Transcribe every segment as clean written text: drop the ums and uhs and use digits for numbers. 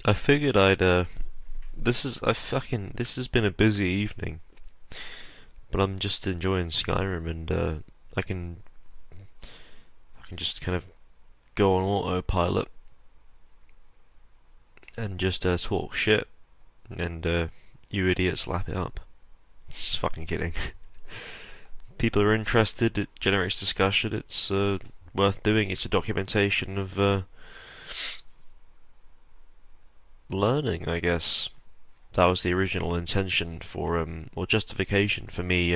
I figured I'd. This has been a busy evening, but I'm just enjoying Skyrim, and I can I can just kind of go on autopilot and just talk shit, and you idiots lap it up. It's fucking kidding. People are interested. It generates discussion. It's worth doing. It's a documentation of learning, I guess. That was the original intention for or justification for me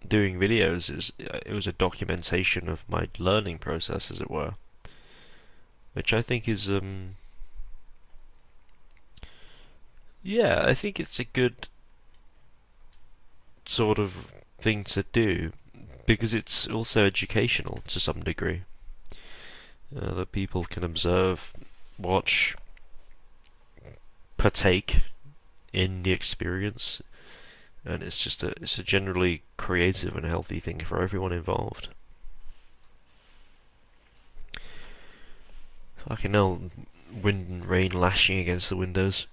doing videos. It was a documentation of my learning process, as it were, which I think is yeah, I think it's a good sort of thing to do because it's also educational to some degree. That people can observe, watch, partake in the experience, and it's a generally creative and healthy thing for everyone involved. Fucking hell, wind and rain lashing against the windows.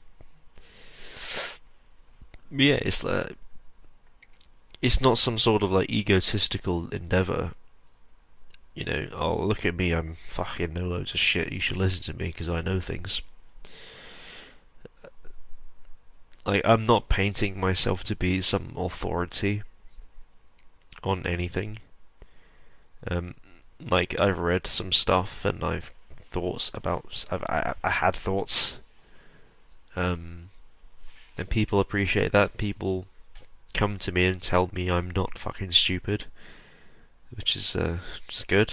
Yeah, it's not some sort of like egotistical endeavor. You know, oh look at me, I'm fucking know loads of shit. You should listen to me because I know things. Like I'm not painting myself to be some authority on anything. Um, like I've read some stuff and I've thoughts about. I had thoughts. Um, and people appreciate that. People come to me and tell me I'm not fucking stupid, which is just good.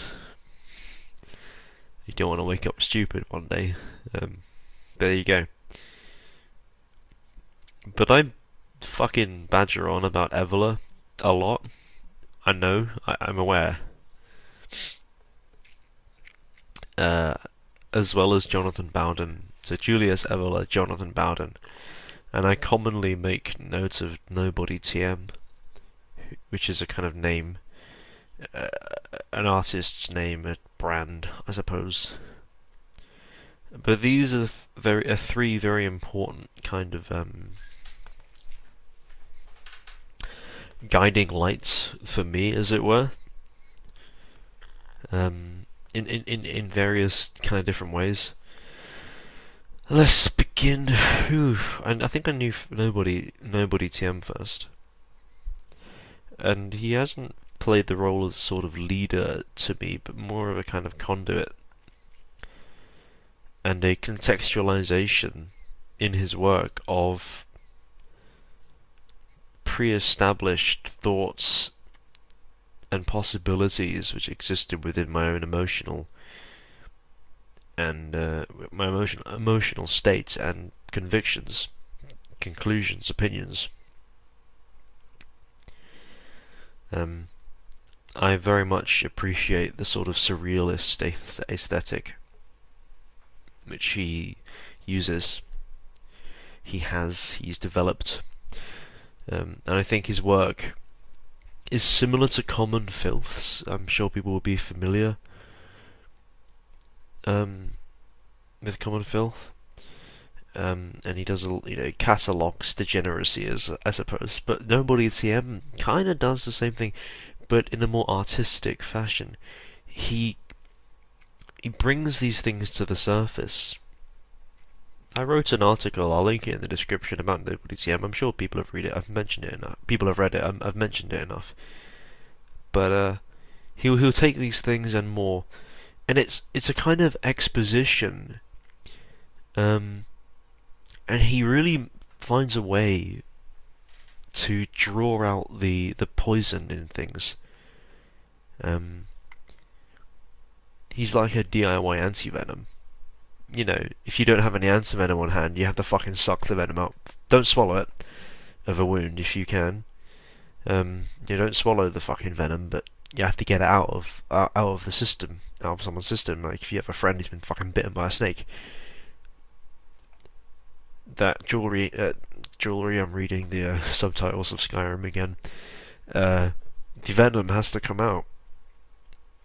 You don't want to wake up stupid one day. There you go. But I fucking badger on about Evola a lot. I know, I'm aware. Uh, as well as Jonathan Bowden. So Julius Evola, Jonathan Bowden. And I commonly make notes of Nobody TM, which is a kind of name, uh, an artist's name, a brand, I suppose. But these are three very important kind of guiding lights for me, as it were, in various kind of different ways. Let's begin. I think I knew nobody TM first, and he hasn't played the role as sort of leader to me, but more of a kind of conduit and a contextualization in his work of pre-established thoughts and possibilities which existed within my own emotional and my emotional states and convictions, conclusions, opinions. I very much appreciate the sort of surrealist aesthetic which he uses. He's developed, and I think his work is similar to Common Filth's. I'm sure people will be familiar with Common Filth, and he does catalogues degeneracy as I suppose, but Nobody TM kind of does the same thing, but in a more artistic fashion. He brings these things to the surface. I wrote an article, I'll link it in the description, about Nobody TM. I'm sure people have read it. I've mentioned it enough. People have read it. I've mentioned it enough. But he'll take these things and more, and it's a kind of exposition. And he really finds a way to draw out the poison in things. He's like a DIY anti-venom. You know, if you don't have any anti-venom on hand, you have to fucking suck the venom out. Don't swallow it of a wound if you can. You don't swallow the fucking venom, but you have to get it out of the system, out of someone's system. Like if you have a friend who's been fucking bitten by a snake. That jewelry. I'm reading the subtitles of Skyrim again. The venom has to come out,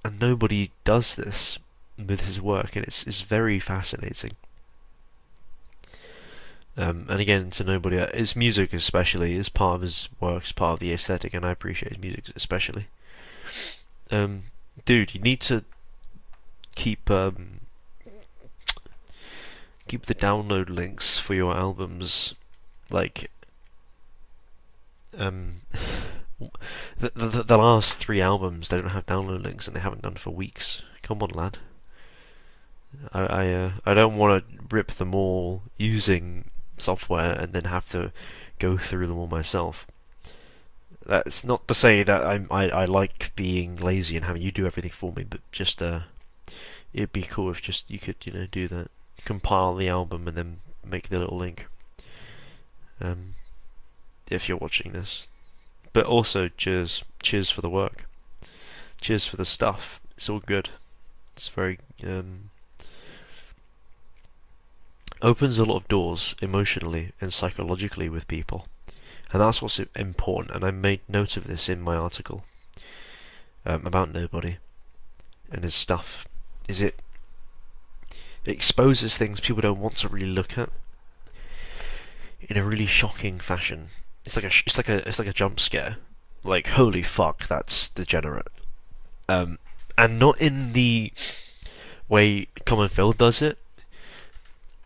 and nobody does this with his work, and it's very fascinating. And again, to nobody, his music especially is part of his works, part of the aesthetic, and I appreciate his music especially. Um, Dude, you need to keep keep the download links for your albums like um the last three albums they don't have download links and they haven't done for weeks. Come on, lad. I don't want to rip them all using software and then have to go through them all myself. That's not to say that I like being lazy and having you do everything for me, but just it'd be cool if just you could do that, compile the album and then make the little link. If you're watching this, but also cheers for the work, cheers for the stuff. It's all good. It's very opens a lot of doors emotionally and psychologically with people. And that's what's important, and I made note of this in my article about Nobody and his stuff. It exposes things people don't want to really look at in a really shocking fashion. It's like a jump scare. Like, holy fuck, that's degenerate. And not in the way Common Phil does it.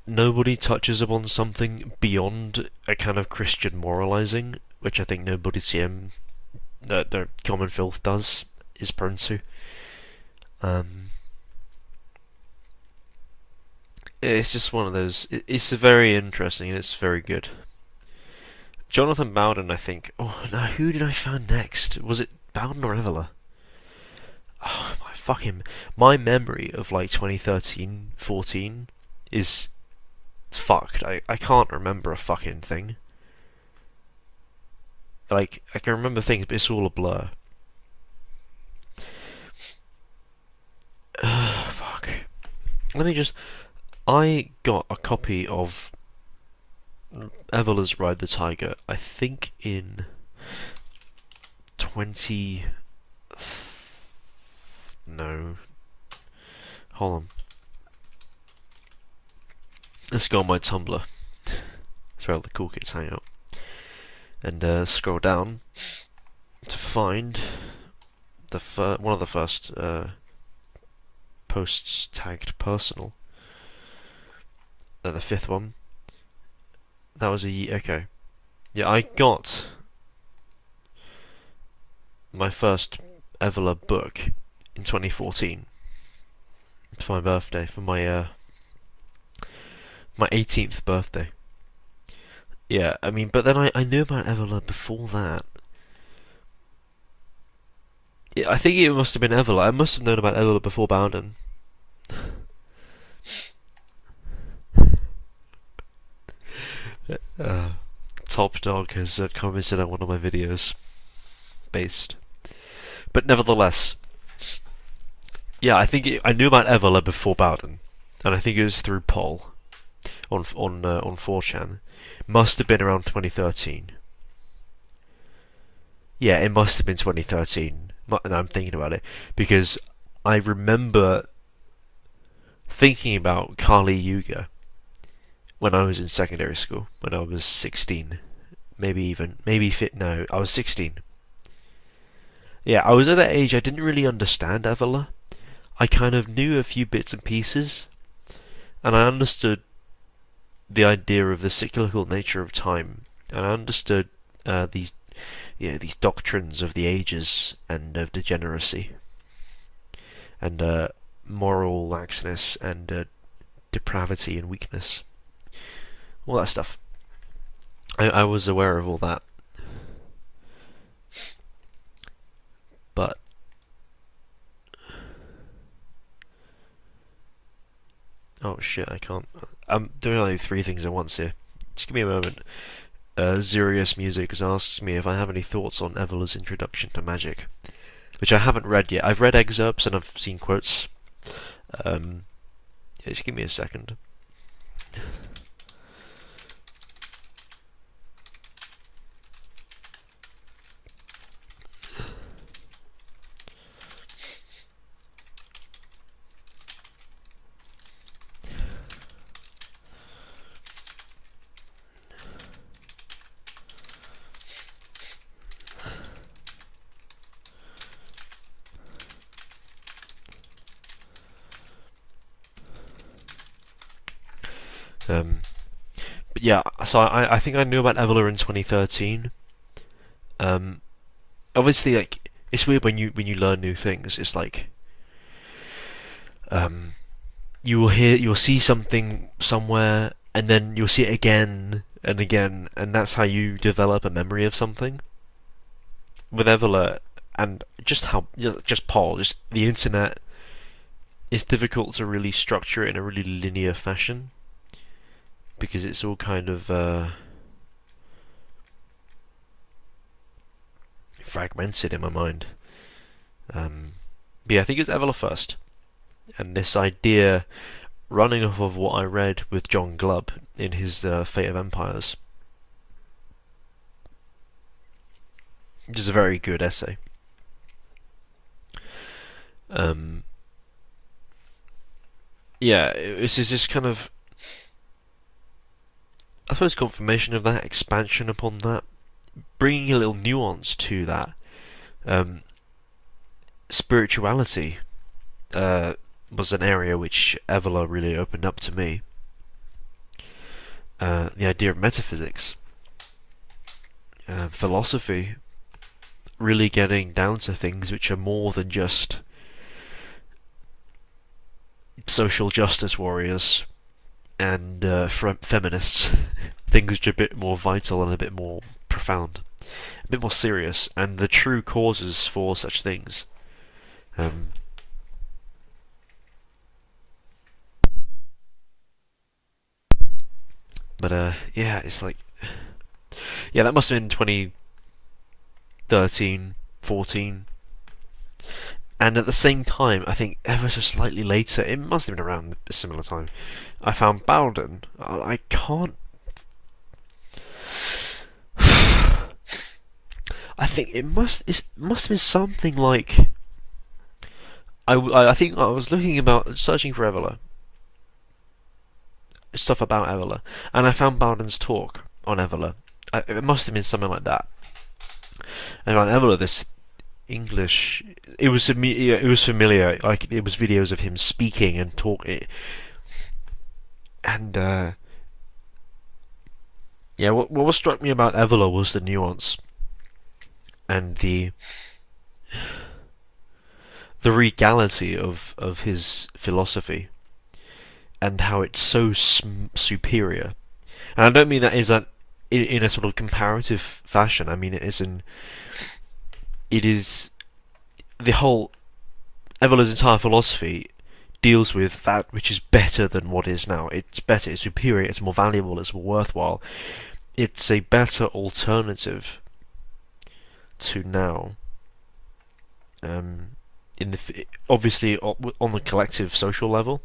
Nobody touches upon something beyond a kind of Christian moralizing, which I think Nobody CM, the Common Filth is prone to. It's just one of those. It's very interesting and it's very good. Jonathan Bowden, I think. Oh no, who did I find next? Was it Bowden or Evola? Oh my fucking! My memory of like 2013, 14 is fucked. I can't remember a fucking thing. Like, I can remember things, but it's all a blur. Fuck. I got a copy of Evola's Ride the Tiger, I think in 20... No. Hold on. Let's go on my Tumblr. That's where all the cool kids hang out. And scroll down to find one of the first posts tagged personal. The fifth one. That was okay. Yeah, I got my first Evola book in 2014 for my birthday, for my 18th birthday. Yeah, I mean, but then I knew about Evola before that. Yeah, I think it must have been Evola. I must have known about Evola before Bowden. Top Dog has commented on one of my videos. Based. But nevertheless, yeah, I think I knew about Evola before Bowden, and I think it was through Paul on 4chan. Must have been around 2013. Yeah, it must have been 2013. And I'm thinking about it because I remember thinking about Kali Yuga when I was in secondary school, when I was 16, no, I was 16. Yeah, I was at that age. I didn't really understand Evola. I kind of knew a few bits and pieces, and I understood the idea of the cyclical nature of time, and I understood these doctrines of the ages and of degeneracy, and moral laxness and depravity and weakness, all that stuff. I was aware of all that, but oh shit, I can't. I'm doing only three things at once here. Just give me a moment. Zurius Music asks me if I have any thoughts on Evola's introduction to magic, which I haven't read yet. I've read excerpts and I've seen quotes. Yeah, just give me a second. Um, but yeah, so I think I knew about Evola in 2013. Um, Obviously, like it's weird when you learn new things. It's like um, you'll see something somewhere, and then you'll see it again and again, and that's how you develop a memory of something. With Evola, and just Paul, just the internet, it's difficult to really structure it in a really linear fashion because it's all kind of fragmented in my mind. But yeah, I think it's Evola first, and this idea running off of what I read with John Glubb in his Fate of Empires, which is a very good essay. Um, yeah, this is just kind of, I suppose, confirmation of that, expansion upon that, bringing a little nuance to that. Um, Spirituality was an area which Evola really opened up to me. The idea of metaphysics, philosophy, really getting down to things which are more than just social justice warriors and feminists. Things which are a bit more vital and a bit more profound, a bit more serious, and the true causes for such things. Um, but yeah, it's like, yeah, that must have been 2013, 14. And at the same time, I think ever so slightly later, it must have been around a similar time, I found Bowden. I can't. I think it must have been something like. I think I was looking about searching for Evola, stuff about Evola, and I found Bowden's talk on Evola. It must have been something like that. And on Evola, this English, it was familiar. Like it was videos of him speaking and talking, and yeah. What struck me about Evola was the nuance and the regality of his philosophy and how it's so superior. And I don't mean that in a sort of comparative fashion. I mean it is the whole Evola's entire philosophy deals with that which is better than what is now. It's better, it's superior, it's more valuable, it's more worthwhile. It's a better alternative to now. In the obviously on the collective social level,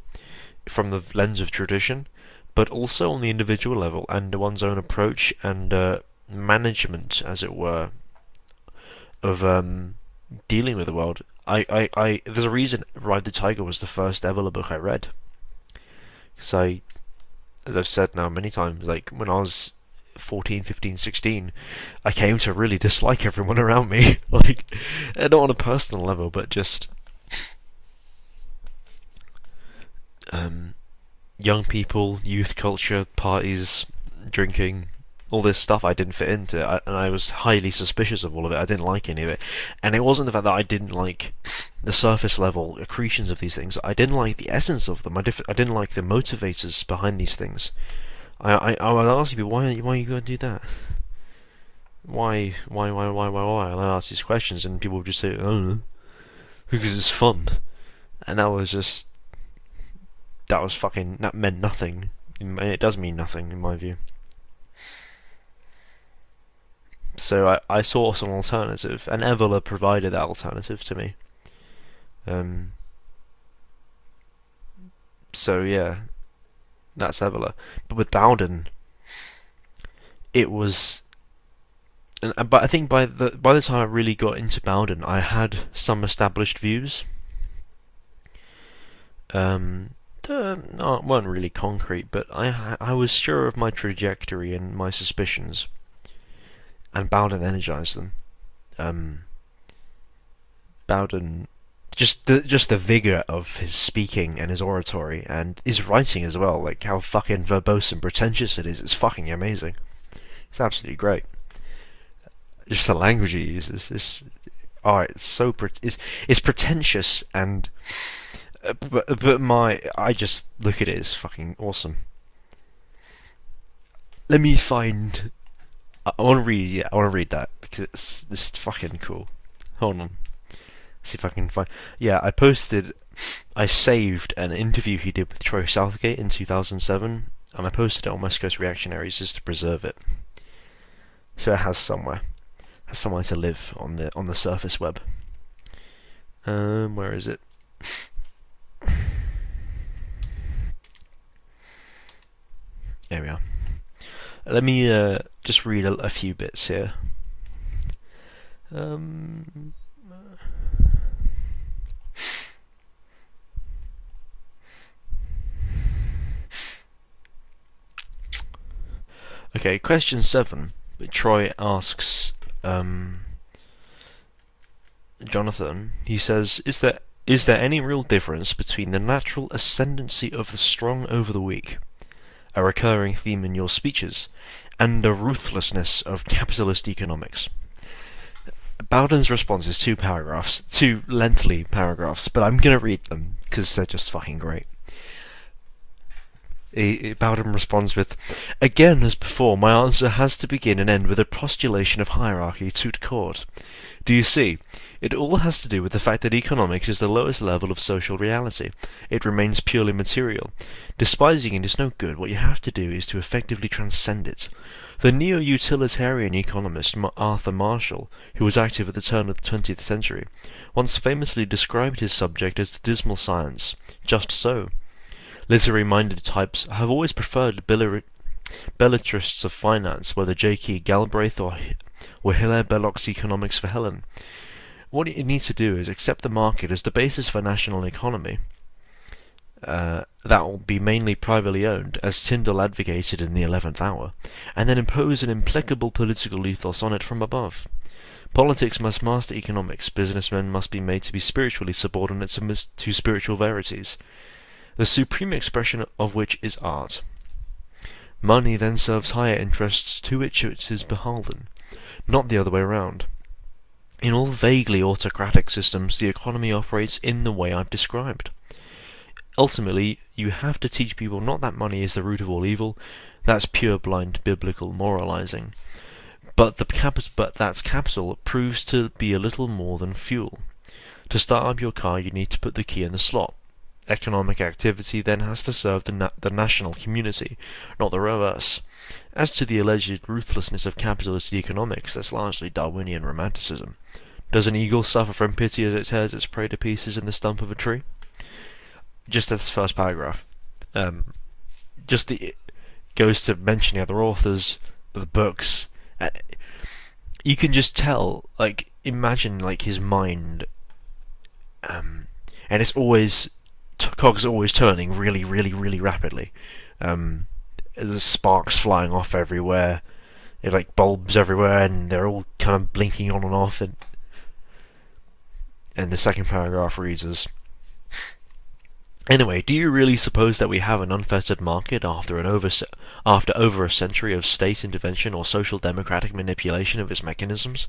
from the lens of tradition, but also on the individual level and one's own approach and management, as it were, of dealing with the world. There's a reason Ride the Tiger was the first Evola book I read. Because as I've said now many times, like when I was 14, 15, 16, I came to really dislike everyone around me. Like, not on a personal level, but just young people, youth culture, parties, drinking, all this stuff I didn't fit into, and I was highly suspicious of all of it. I didn't like any of it, and it wasn't the fact that I didn't like the surface level accretions of these things. I didn't like the essence of them. I didn't like the motivators behind these things. I would ask people, why are you going to do that? Why? And I ask these questions, and people would just say, I don't know, because it's fun. And that meant nothing. It does mean nothing in my view. So I saw some alternative, and Evola provided that alternative to me. So yeah, that's Evola. But with Bowden, it was, but I think by the time I really got into Bowden, I had some established views. Weren't really concrete, but I was sure of my trajectory and my suspicions, and Bowden energized them. Bowden just the vigor of his speaking and his oratory and his writing as well, like how fucking verbose and pretentious it is. It's fucking amazing. It's absolutely great. Just the language he uses is, oh, it's so it's pretentious and but I just look at it as fucking awesome. Let me find. I want to read. Yeah, I want to read that because it's just fucking cool. Hold on. See if I can find. Yeah, I saved an interview he did with Troy Southgate in 2007, and I posted it on West Coast Reactionaries just to preserve it, so it has somewhere to live on the surface web. Where is it? There we are. Let me just read a few bits here. Okay, question 7. Troy asks Jonathan. He says, "Is there any real difference between the natural ascendancy of the strong over the weak, a recurring theme in your speeches, and the ruthlessness of capitalist economics?" Bowden's response is 2 paragraphs, 2 lengthy paragraphs, but I'm gonna read them because they're just fucking great. Bowden responds with, "Again, as before, my answer has to begin and end with a postulation of hierarchy tout court. Do you see? It all has to do with the fact that economics is the lowest level of social reality. It remains purely material. Despising it is no good. What you have to do is to effectively transcend it. The neo-utilitarian economist Arthur Marshall, who was active at the turn of the 20th century, once famously described his subject as the dismal science. Just so. Literary-minded types have always preferred belletrists of finance, whether J.K. Galbraith or Hilaire Belloc's Economics for Helen. What you need to do is accept the market as the basis for national economy. That will be mainly privately owned, as Tyndall advocated in the 11th Hour, and then impose an implacable political ethos on it from above. Politics must master economics. Businessmen must be made to be spiritually subordinate to spiritual verities, the supreme expression of which is art. Money then serves higher interests to which it is beholden, not the other way round. In all vaguely autocratic systems, the economy operates in the way I've described. Ultimately, you have to teach people not that money is the root of all evil, that's pure blind biblical moralizing, but that capital proves to be a little more than fuel. To start up your car, you need to put the key in the slot. Economic activity then has to serve the national community, not the reverse. As to the alleged ruthlessness of capitalist economics, that's largely Darwinian romanticism. Does an eagle suffer from pity as it tears its prey to pieces in the stump of a tree? Just this first paragraph. It goes to mentioning other authors, the books. You can just tell, like, imagine, like, his mind, and it's always, cogs are always turning really, really, really rapidly. There's sparks flying off everywhere. There's like bulbs everywhere, and they're all kind of blinking on and off. And the second paragraph reads as, "Anyway, do you really suppose that we have an unfettered market after over a century of state intervention or social democratic manipulation of its mechanisms?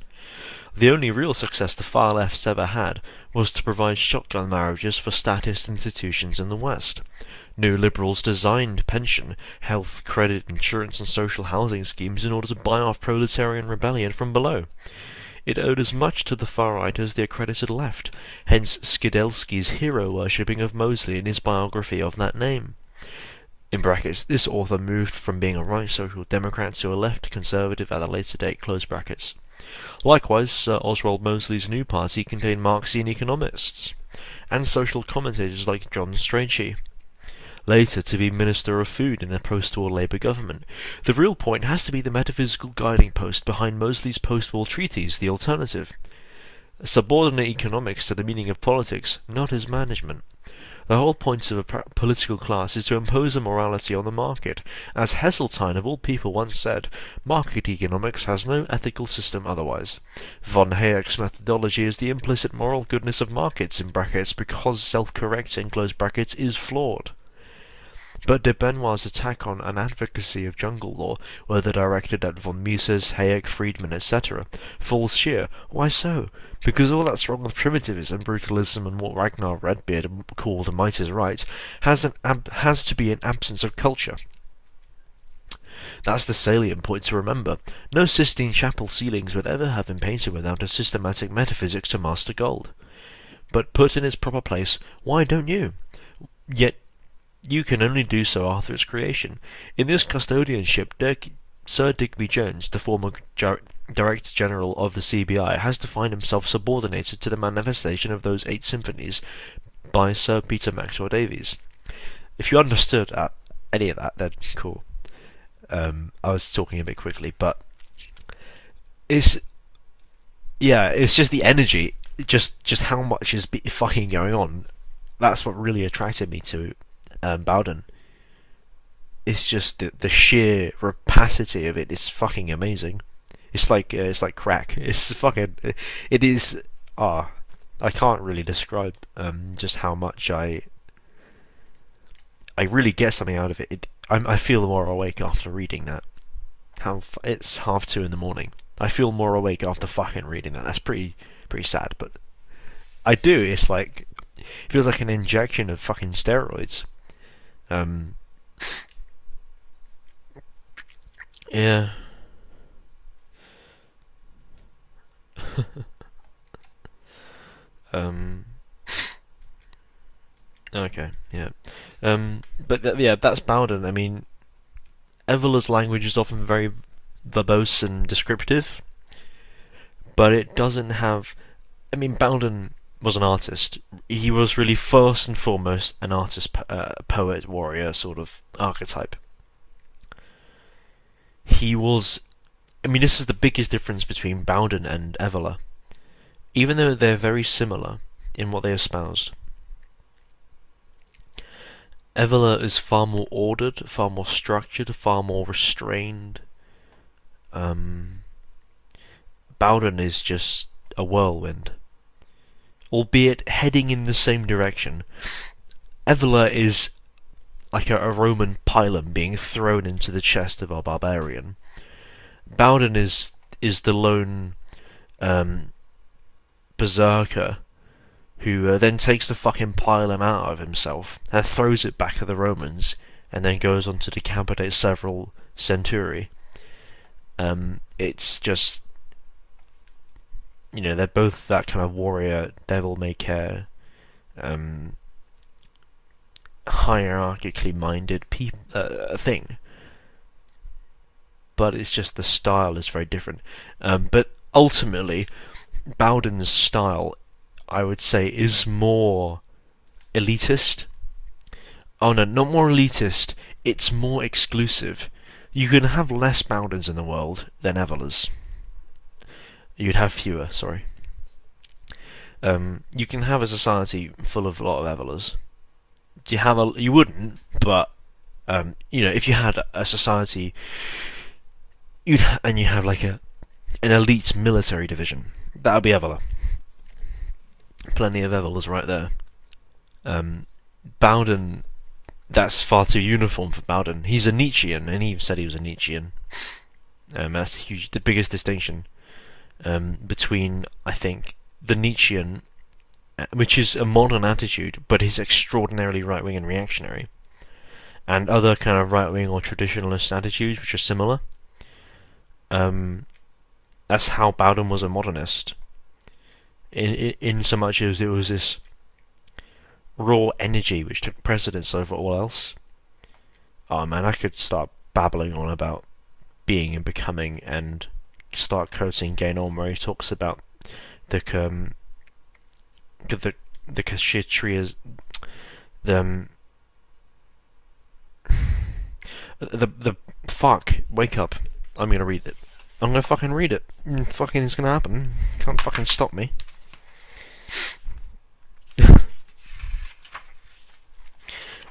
The only real success the far left's ever had was to provide shotgun marriages for statist institutions in the West. Neoliberals designed pension, health, credit, insurance and social housing schemes in order to buy off proletarian rebellion from below. It owed as much to the far right as the accredited left, hence Skidelsky's hero-worshipping of Mosley in his biography of that name." In brackets, this author moved from being a right social democrat to a left conservative at a later date, close brackets. Likewise, Sir Oswald Mosley's new party contained Marxian economists, and social commentators like John Strachey, later to be Minister of Food in the post-war Labour government. The real point has to be the metaphysical guiding post behind Mosley's post-war treatise, The Alternative. Subordinate economics to the meaning of politics, not as management. The whole point of a political class is to impose a morality on the market. As Heseltine of all people once said, market economics has no ethical system otherwise. Von Hayek's methodology is the implicit moral goodness of markets in brackets because self-correcting close brackets is flawed. But de Benoit's attack on an advocacy of jungle law, whether directed at von Mises, Hayek, Friedman, etc., falls sheer. Why so? Because all that's wrong with primitivism, brutalism, and what Ragnar Redbeard called might is right, has to be an absence of culture. That's the salient point to remember. No Sistine Chapel ceilings would ever have been painted without a systematic metaphysics to master gold. But put in its proper place, why don't you? Yet you can only do so after its creation. In this custodianship, Sir Digby Jones, the former Director General of the CBI, has to find himself subordinated to the manifestation of those 8 symphonies by Sir Peter Maxwell Davies. If you understood any of that, then cool. I was talking a bit quickly, but it's just the energy, just how much is fucking going on. That's what really attracted me to Bowden. It's just the sheer rapacity of it is fucking amazing. It's like crack. It's fucking. It is. I can't really describe just how much I really get something out of it. I feel more awake after reading that. It's 2:30 in the morning. I feel more awake after fucking reading that. That's pretty sad, but I do. It's like it feels like an injection of fucking steroids. Yeah. Okay, yeah. But yeah, that's Bowden. I mean, Evola's language is often very verbose and descriptive, but it doesn't have. I mean, Bowden was an artist. He was really first and foremost an artist, poet, warrior sort of archetype. He was. I mean, this is the biggest difference between Bowden and Evola, even though they're very similar in what they espoused. Evola is far more ordered, far more structured, far more restrained. Bowden is just a whirlwind, albeit heading in the same direction. Evola is like a Roman pilum being thrown into the chest of a barbarian. Bowden is the lone berserker who then takes the fucking pilum out of himself and throws it back at the Romans, and then goes on to decapitate several centuri. It's just, they're both that kind of warrior, devil-may-care, hierarchically minded thing. But it's just the style is very different. But ultimately, Bowden's style, I would say, is more elitist. Oh no, not more elitist, it's more exclusive. You can have less Bowdens in the world than Evolas. You'd have fewer, sorry. You can have a society full of a lot of Evolas. You wouldn't, but if you had a society, you have like an elite military division, that would be Evola. Plenty of Evolas right there. Bowden, that's far too uniform for Bowden. He's a Nietzschean, and he said he was a Nietzschean. That's the biggest distinction between, I think, the Nietzschean, which is a modern attitude, but is extraordinarily right-wing and reactionary, and other kind of right-wing or traditionalist attitudes, which are similar. That's how Bowden was a modernist. In so much as it was this raw energy which took precedence over all else. Oh man, I could start babbling on about being and becoming, and start quoting Guénon where he talks about the Kshatriyas, the fuck. Wake up! I'm gonna read it. I'm gonna fucking read it. Fucking, it's gonna happen. Can't fucking stop me.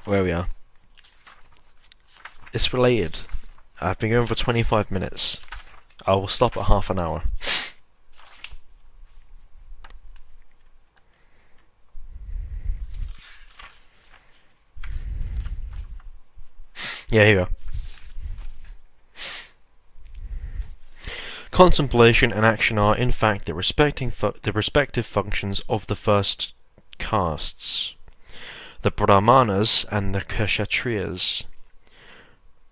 where we are. It's related. I've been going for 25 minutes. I will stop at half an hour. Yeah, here we go. Contemplation and action are, in fact, the respective functions of the first castes, the Brahmanas and the Kshatriyas.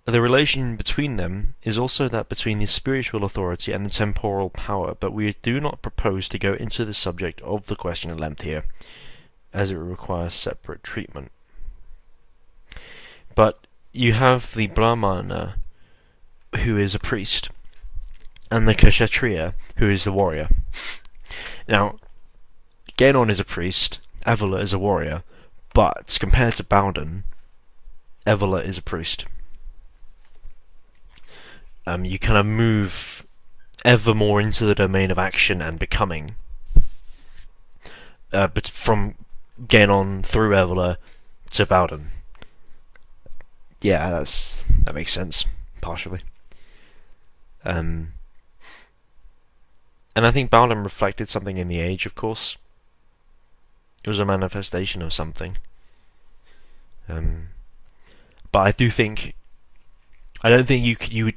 The relation between them is also that between the spiritual authority and the temporal power, but we do not propose to go into the subject of the question at length here, as it requires separate treatment. But you have the Brahmana, who is a priest, and the Kshatriya, who is the warrior. Now, Genon is a priest, Evola is a warrior, but compared to Bowden, Evola is a priest. You kind of move ever more into the domain of action and becoming. But from Genon through Evola to Bowden. Yeah, that makes sense, partially. And I think Bowden reflected something in the age, of course. It was a manifestation of something. But I do think, I don't think you.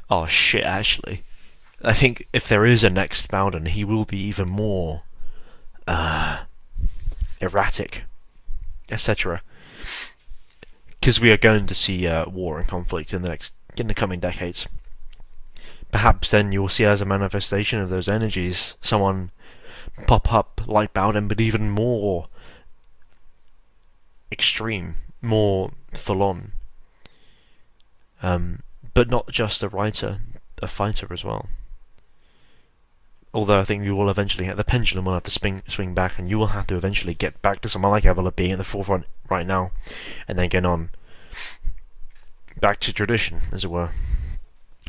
Oh shit! Actually, I think if there is a next Bowden, he will be even more erratic, etc. Because we are going to see war and conflict in the coming decades. Perhaps then you will see as a manifestation of those energies someone pop up like Bowden, but even more extreme, more full-on. But not just a writer, a fighter as well. Although I think you will eventually, the pendulum will have to swing back, and you will have to eventually get back to someone like Evola being at the forefront right now, and then get on back to tradition, as it were,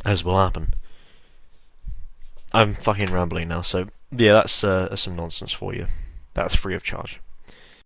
as will happen. I'm fucking rambling now, so yeah, that's some nonsense for you. That's free of charge.